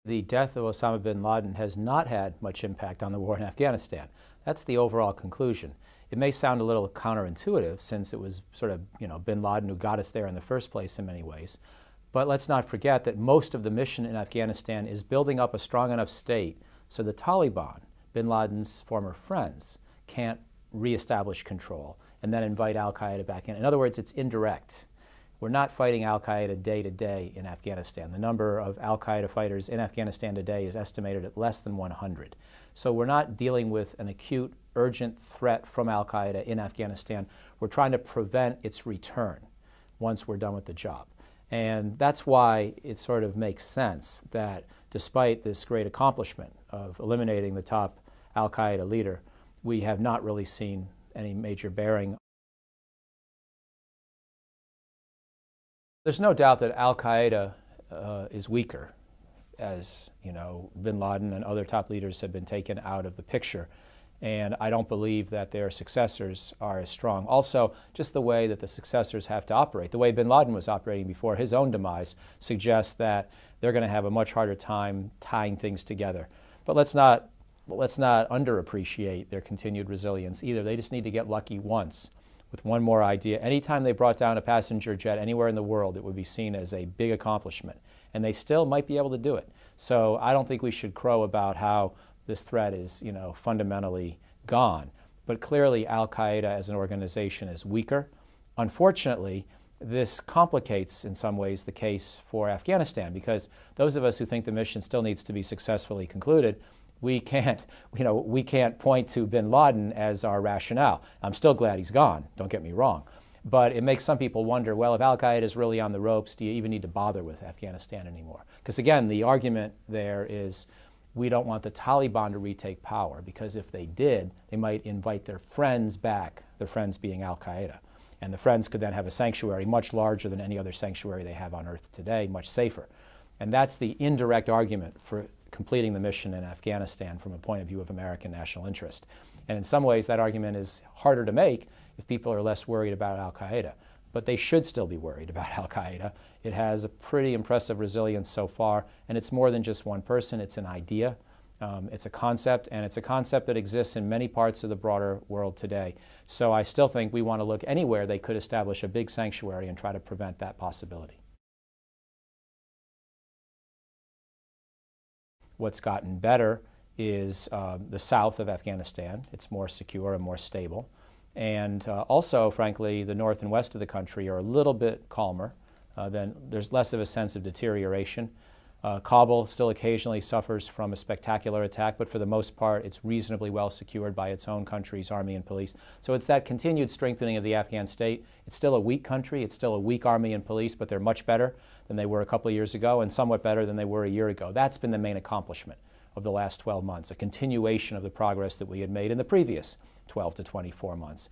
The death of Osama bin Laden has not had much impact on the war in Afghanistan. That's the overall conclusion. It may sound a little counterintuitive since it was sort of, bin Laden who got us there in the first place in many ways. But let's not forget that most of the mission in Afghanistan is building up a strong enough state so the Taliban, bin Laden's former friends, can't reestablish control and then invite Al-Qaeda back in. In other words, it's indirect. We're not fighting Al-Qaeda day to day in Afghanistan. The number of Al-Qaeda fighters in Afghanistan today is estimated at less than 100. So we're not dealing with an acute, urgent threat from Al-Qaeda in Afghanistan. We're trying to prevent its return once we're done with the job. And that's why it sort of makes sense that despite this great accomplishment of eliminating the top Al-Qaeda leader, we have not really seen any major bearing. There's no doubt that Al-Qaeda is weaker, as bin Laden and other top leaders have been taken out of the picture. And I don't believe that their successors are as strong. Also, just the way that the successors have to operate, the way bin Laden was operating before his own demise, suggests that they're going to have a much harder time tying things together. But let's not underappreciate their continued resilience either. They just need to get lucky once with one more idea. Anytime they brought down a passenger jet anywhere in the world, it would be seen as a big accomplishment. And they still might be able to do it. So I don't think we should crow about how this threat is, fundamentally gone. But clearly Al-Qaeda as an organization is weaker. Unfortunately, this complicates in some ways the case for Afghanistan, because those of us who think the mission still needs to be successfully concluded, we can't point to bin Laden as our rationale. I'm still glad he's gone, don't get me wrong. But it makes some people wonder, well, if Al-Qaeda is really on the ropes, do you even need to bother with Afghanistan anymore? Because again, the argument there is we don't want the Taliban to retake power, because if they did, they might invite their friends back, their friends being Al-Qaeda. And the friends could then have a sanctuary much larger than any other sanctuary they have on earth today, much safer. And that's the indirect argument for completing the mission in Afghanistan from a point of view of American national interest. And in some ways, that argument is harder to make if people are less worried about Al-Qaeda. But they should still be worried about Al-Qaeda. It has a pretty impressive resilience so far, and it's more than just one person. It's an idea, it's a concept, and it's a concept that exists in many parts of the broader world today. So I still think we want to look anywhere they could establish a big sanctuary and try to prevent that possibility. What's gotten better is the south of Afghanistan. It's more secure and more stable. And also, frankly, the north and west of the country are a little bit calmer. There's less of a sense of deterioration. Kabul still occasionally suffers from a spectacular attack, but for the most part, it's reasonably well secured by its own country's army and police. So it's that continued strengthening of the Afghan state. It's still a weak country. It's still a weak army and police, but they're much better than they were a couple of years ago and somewhat better than they were a year ago. That's been the main accomplishment of the last 12 months, a continuation of the progress that we had made in the previous 12 to 24 months.